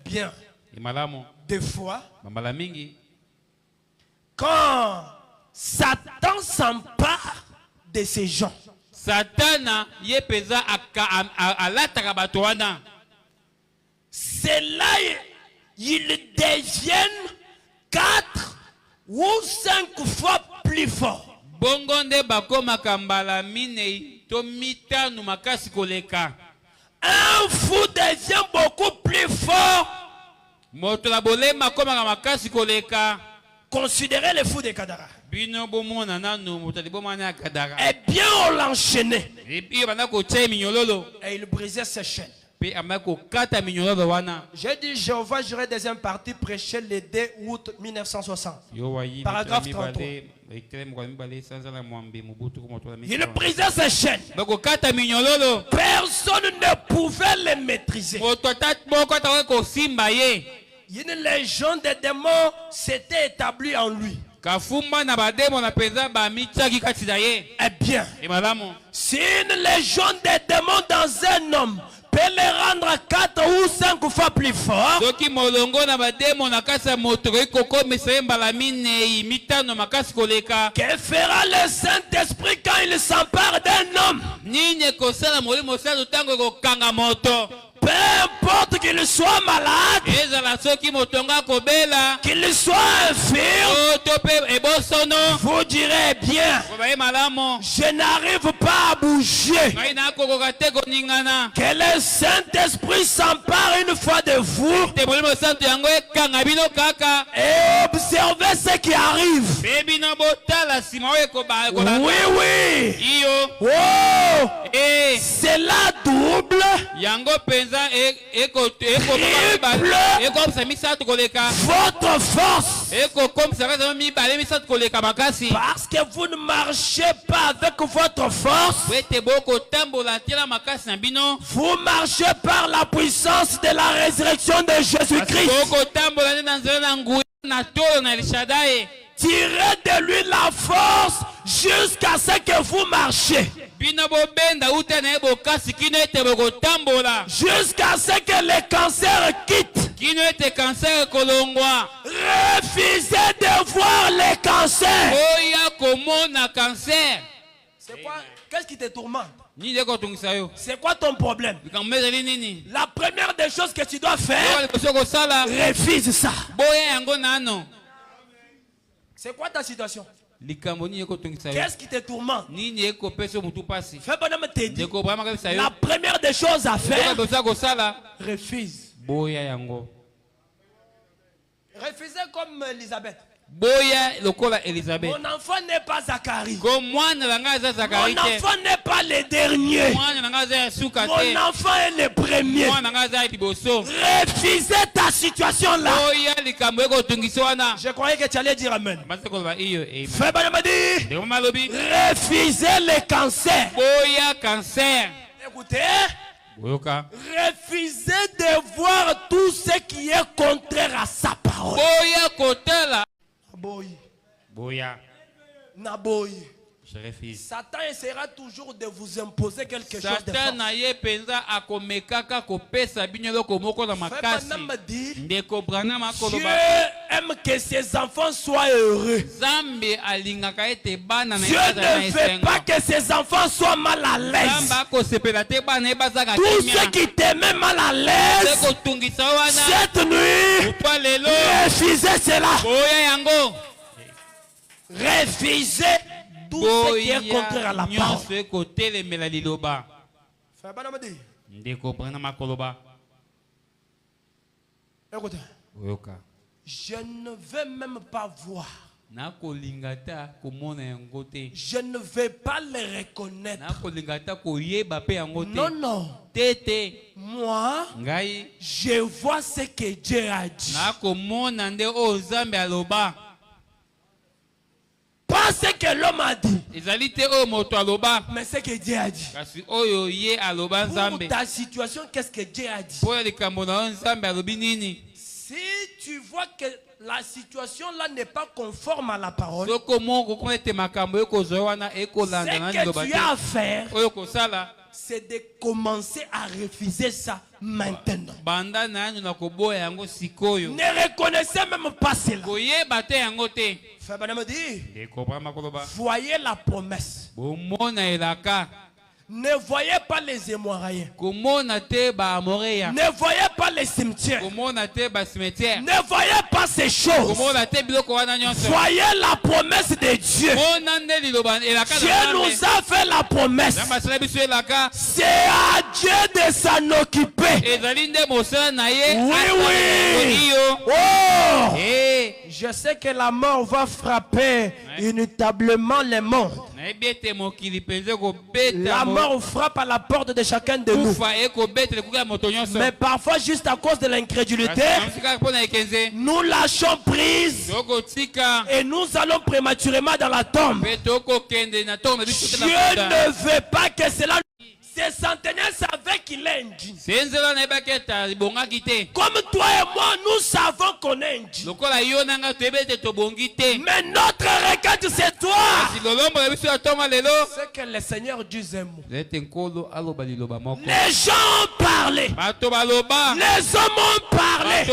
bien, des fois, quand Satan s'empare de ces gens, Satana yepeza alataka bato wana. C'est là ils deviennent 4 ou 5 fois plus forts. Bongo nde bakomaka mbala minei to mitano makasi koleka. Un fou devient beaucoup plus fort. Moto la bolema komaka makasi koleka. Considérez les fous de Kadara. Eh bien, on on l'enchaînait. Et il brisait ses chaînes. J'ai dit Jéhovah Jireh, deuxième partie, prêché le 2 août 1960. Paragraphe 33. Il brisait ses chaînes. Personne ne pouvait les maîtriser. Une légende des démons s'était établie en lui. Eh bien, si une légende des démons dans un homme peut les rendre 4 ou 5 fois plus fort, que fera le Saint-Esprit quand il s'empare d'un homme? Peu importe qu'il soit malade, qu'il soit infirme, vous direz bien, je n'arrive pas à bouger. Que le Saint-Esprit s'empare une fois de vous et observez ce qui arrive. Oui, oui. Oh, cela double, votre force. Parce que vous ne marchez pas avec votre force, vous marchez par la puissance de la résurrection de Jésus-Christ. Tirez de lui la force jusqu'à ce que vous marchiez. Jusqu'à ce que le cancer quitte. Refusez de voir le cancer. C'est quoi? Qu'est-ce qui te tourmente? C'est quoi ton problème? La première des choses que tu dois faire, refuse ça. C'est quoi ta situation? Qu'est-ce qui te tourmente? Fais bonhomme te dit. La première des choses à faire, refuse. Refusez comme Elisabeth. Mon enfant n'est pas Zacharie. Mon enfant n'est pas le dernier. Mon enfant est le premier. Refusez ta situation là. Je croyais que tu allais dire amen. Fais bonhomme dit. Refusez le cancer. Écoutez. Refusez de voir tout ce qui est contraire à sa parole. Naboy. Je refuse. Satan essaiera toujours de vous imposer quelque chose de fort. Dieu aime que ses enfants soient heureux. Dieu ne veut pas que ses enfants soient mal à l'aise. Tout ce qui te met mal à l'aise, cette nuit, refusez cela. Refusez tout ce qui est contraire à la parole. Écoutez, je ne veux même pas voir. Je ne veux pas les reconnaître. Non, non. Moi, je vois ce que Dieu a dit. Pas ce que l'homme a dit, mais ce que Dieu a dit. Pour ta situation, qu'est-ce que Dieu a dit? Si tu vois que la situation là n'est pas conforme à la parole, ce que tu as à faire, c'est de commencer à refuser ça maintenant. Ne reconnaissez même pas cela. Voyez la promesse. Ne voyez pas les hémorragiens. Ne voyez pas les cimetières. Ne voyez pas ces choses. Voyez la promesse de Dieu. Dieu nous a fait la promesse. C'est à Dieu de s'en occuper. Oui, oui. Oh, Je sais que la mort va frapper inévitablement les mondes. La mort frappe à la porte de chacun de nous. Mais parfois, juste à cause de l'incrédulité, nous lâchons prise et nous allons prématurément dans la tombe. Dieu ne veut pas que cela. Ces centenaires savaient qu'il est indien. Comme toi et moi, nous savons qu'on est indien. Mais notre requête, c'est toi. C'est que le Seigneur dise un mot. Les gens ont parlé. Les hommes ont parlé.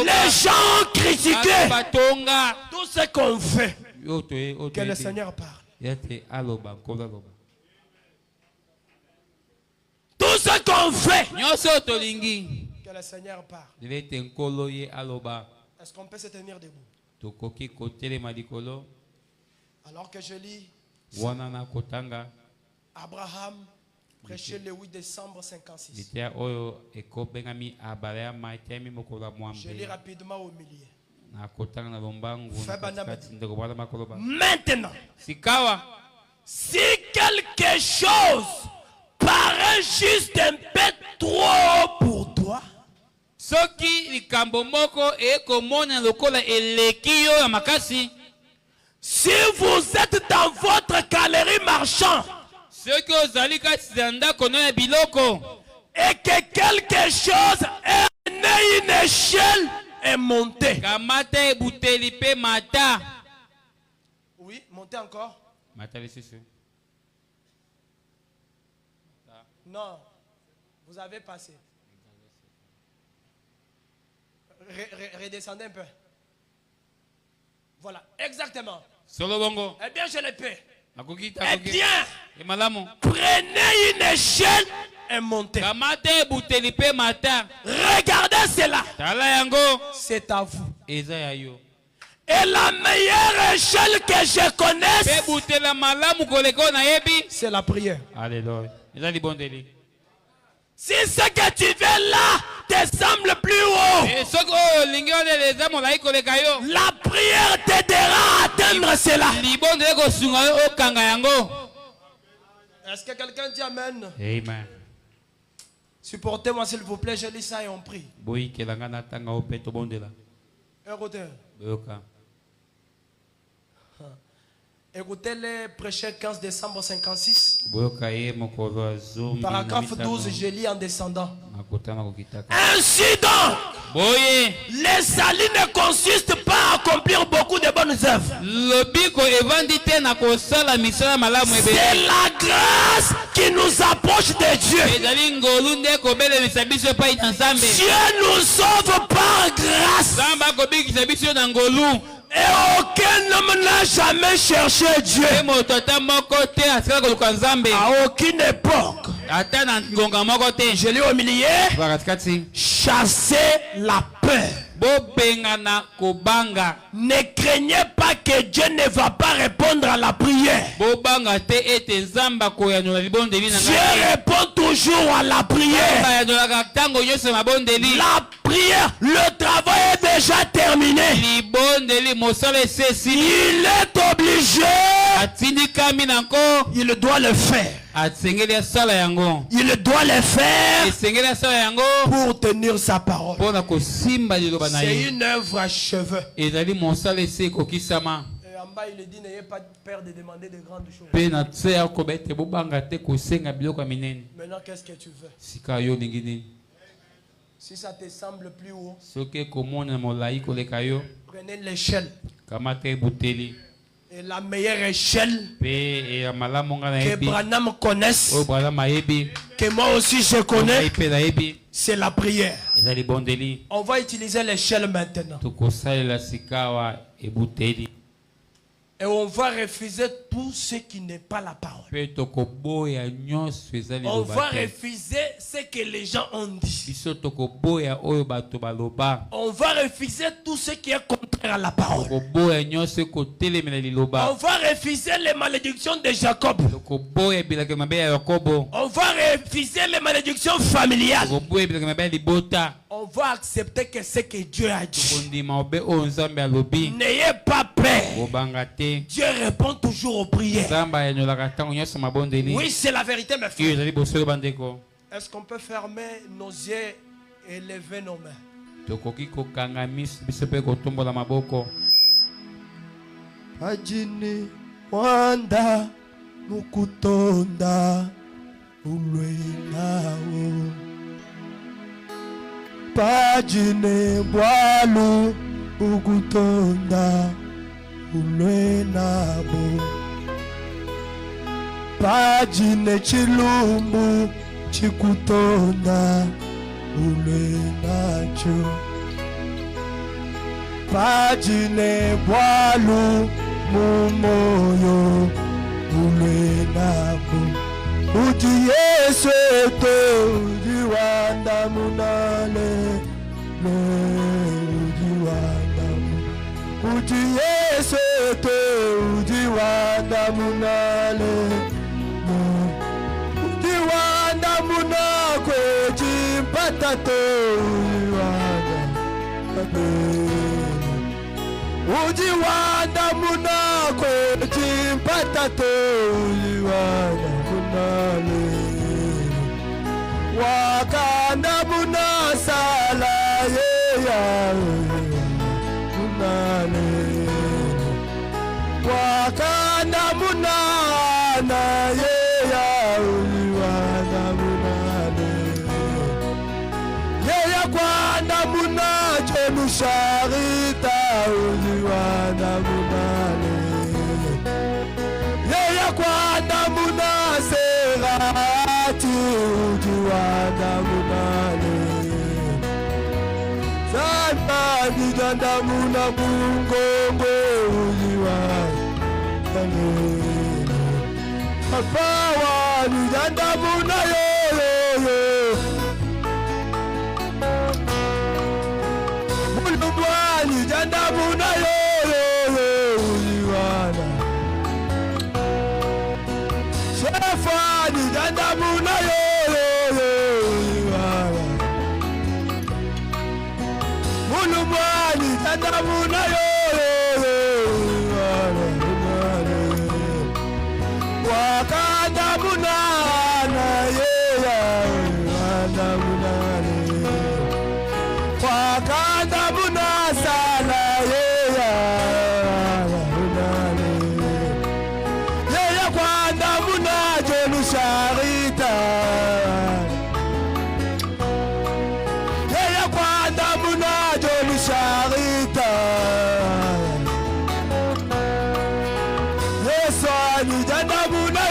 Les gens ont critiqué. Tout ce qu'on fait. Que le Seigneur parle. Tout ce qu'on fait, que le Seigneur parle. Est-ce qu'on peut se tenir debout? Alors que je lis Abraham prêché le 8 décembre 56. Je lis rapidement au milieu. Maintenant, si quelque chose paraît juste un peu trop pour toi, si vous êtes dans votre galerie marchand et que quelque chose est né une échelle est monté. Oui, monté encore. Non, vous avez passé. Redescendez un peu. Voilà, exactement. Eh bien, je le paie. Eh bien, prenez une échelle et montez. Regardez cela. C'est à vous. Et la meilleure échelle que je connaisse, c'est la prière. Alléluia. Si ce que tu veux là te semble plus haut, la prière t'aidera à atteindre cela. Est-ce que quelqu'un dit Amen? Amen. Supportez-moi s'il vous plaît, je lis ça et on prie. Écoutez. Écoutez les prêchés 15 décembre 56. Paragraphe 12, je lis en descendant. Ainsi donc, les salis ne consistent pas à accomplir beaucoup de bonnes œuvres. C'est la grâce qui nous approche de Dieu. Dieu nous sauve par grâce. Et aucun homme n'a jamais cherché Dieu. À aucune époque. Je lis au milieu. Chassez la peur. Ne craignez pas que Dieu ne va pas répondre à la prière. Dieu répond toujours à la prière. La prière, le travail est déjà terminé. Il est obligé. Il doit le faire. Il doit le faire pour tenir sa parole. C'est une œuvre à cheveux. Et en bas, il dit n'ayez pas peur de demander de grandes choses. Maintenant, qu'est-ce que tu veux? Si ça te semble plus haut, prenez l'échelle. Et la meilleure échelle que Branham connaisse, que moi aussi je connais, c'est la prière. On va utiliser l'échelle maintenant. Et on va refuser tout ce qui n'est pas la parole. On va refuser ce que les gens ont dit. On va refuser tout ce qui est contraire à la parole. On va refuser les malédictions de Jacob. On va refuser les malédictions familiales. On va accepter que ce que Dieu a dit. N'ayez pas peur. Dieu répond toujours aux prières. Oui, c'est la vérité, mes frères. Est-ce qu'on peut fermer nos yeux et lever nos mains? Ajini wanda mukutonda ulwenao pajine bwalu mukutonda ulwenabo pajine chilumbu chikutonda ulwenacho pajine bwalu mumoyo ulwenabo uti Yesu to diwanda munale le diwanda uti Yesu to diwanda munale diwanda munako jimpata to diwanda ujiwanda munako jimpata to diwanda munale wakanda munasala yeya munale wakanda munana yeya ujiwanda munale yeya kwanda munacho nusharita ujiwanda munale yeya kwanda munaserati ujiwanda munale sana nijanda muna mungongo ujiwanda munale apawa nijanda muna yo mulubwani janda muna yo ujiwanda shefani janda muna yo ujiwanda mulubwani janda muna yo wakanda muna na yeya wakanda muna wakanda muna sala yeya yeya kwanda muna jenu sharita yeya kwanda muna jenu sharita Yesu ani janda muna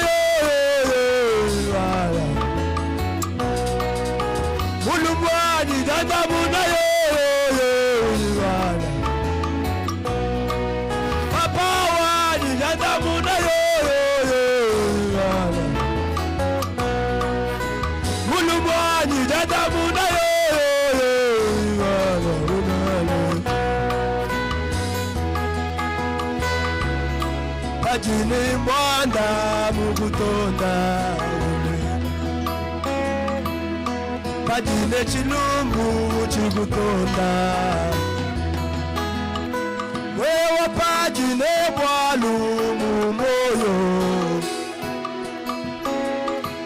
mulumwani janda muna papawani janda muna mulumwani janda muna pajini mwanda mukutonda pajine chilumbu chikutonda wewa pajine bwalu mumoyo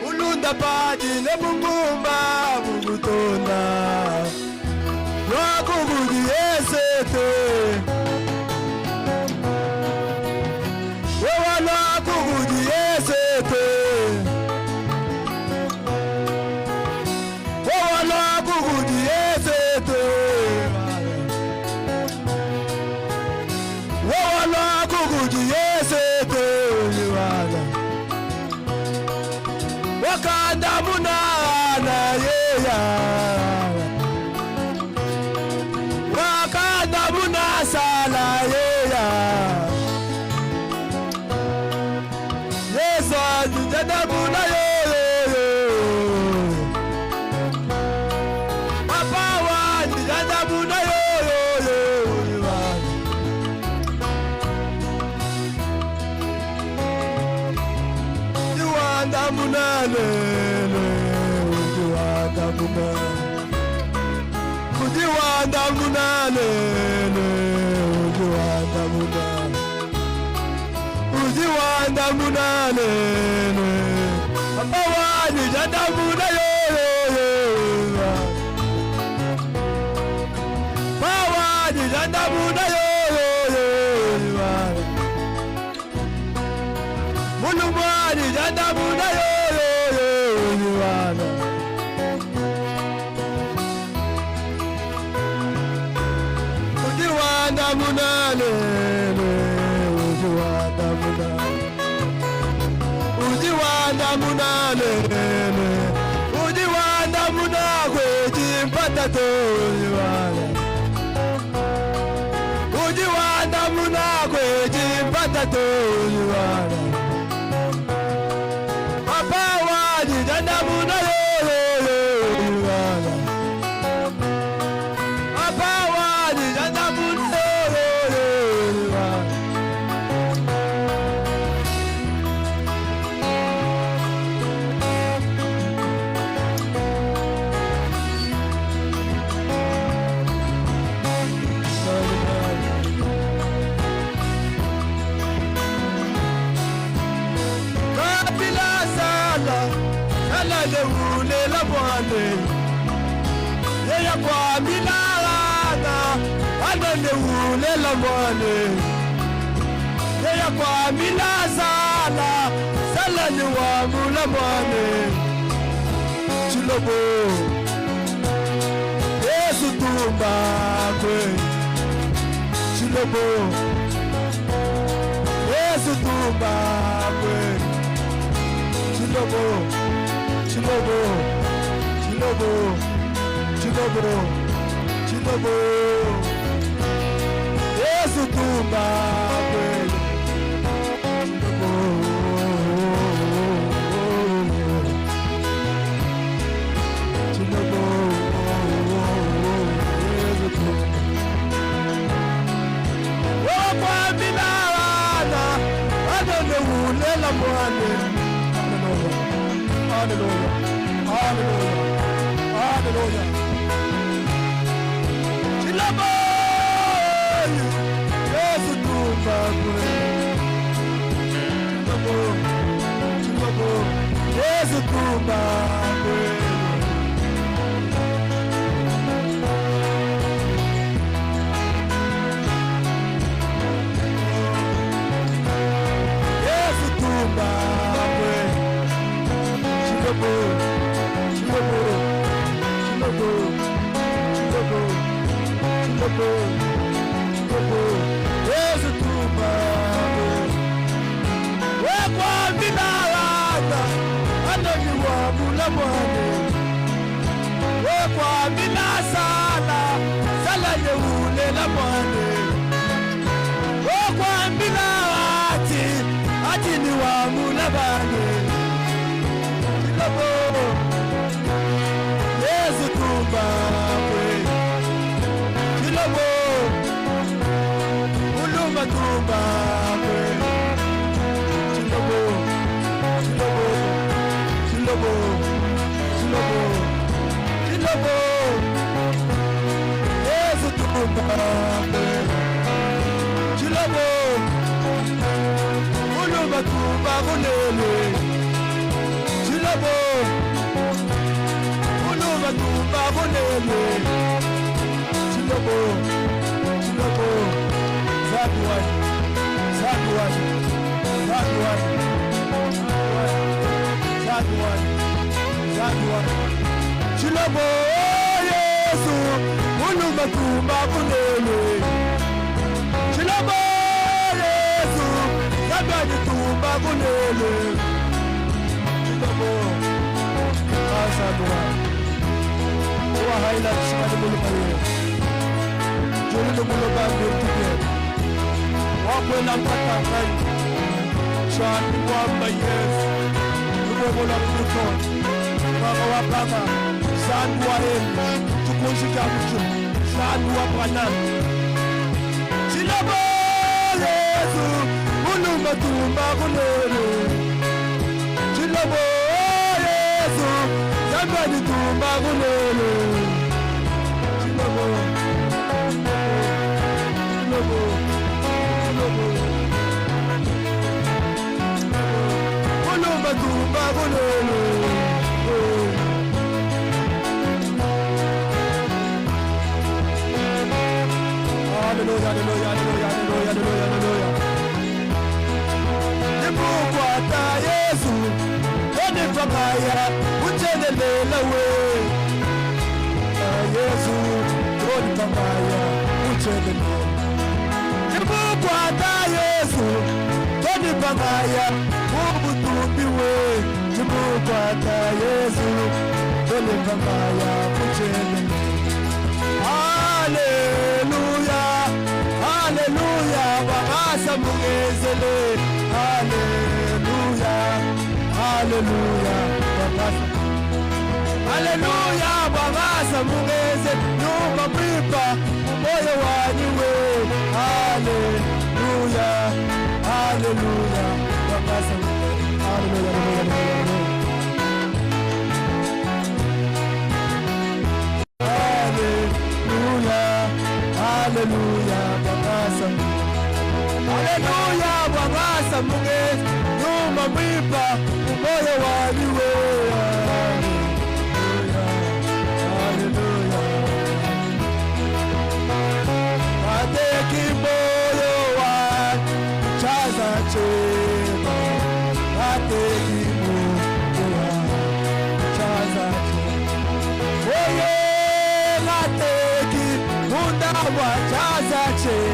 ulunda pajine mungumba mukutonda wakugudi esete wewa wakugudi esete wakanda munana yeya wakanda munasala yeya Yesu ajijada muna yoyo papa wa ajijada muna yoyo munale ujiwanda munale ujiwanda munale abawani janda munale bawani janda munale mulumani janda munale ujiwanda munale ujiwanda munale ujiwanda munagwe jimpatato ujiwanda munagwe jimpatato papa waji janda munale papa waji janda munale le la bwande yeya kwa milana adande ule la bwande yeya kwa milazala sala ni wa mula bwande chilobo Yesu tumba kwe chilobo Yesu tumba kwe chilobo Chilobo, Chilobo, Chilobo, Chilobo, Yesu tumba kweli, Chilobo, Yesu tumba. Kwa milana, adone ulela mwane. Hallelujah. Hallelujah. Hallelujah. Chilobo. Yesu tumba kweli. Chilobo. Chilobo. Yesu tumba kweli. Yesu tumba kweli. Chilobo, Chilobo, Chilobo, Chilobo, Chilobo, Chilobo, Yesu tumba wekwa minarata anoni wa mula mwane wekwa minasala sala yeule la mwane wekwa minarati atini wa mula mwane Yesu tumba kweli Chilobo ulumba tumba kweli Chilobo Chilobo Chilobo Chilobo Chilobo Yesu tumba kweli Chilobo ulumba tumba kulele Chilobo ulumba tumba kulele Chilobo Chilobo Zaduwani Zaduwani Zaduwani Zaduwani Zaduwani Chilobo Yesu ulumba tumba kulele Chilobo Yesu Zaduwani tumba kulele Haila kushikani mulu kayo Jolulu mulu bangu tuke Wakwe na mpata kai Chani wamba yes Lumo mula mluto Kaka wakama Sandu wa heli Tukunshi kamuchu Sandu wa pranan Chilobo Yesu Mulu matumba kulele Chilobo Wachaza che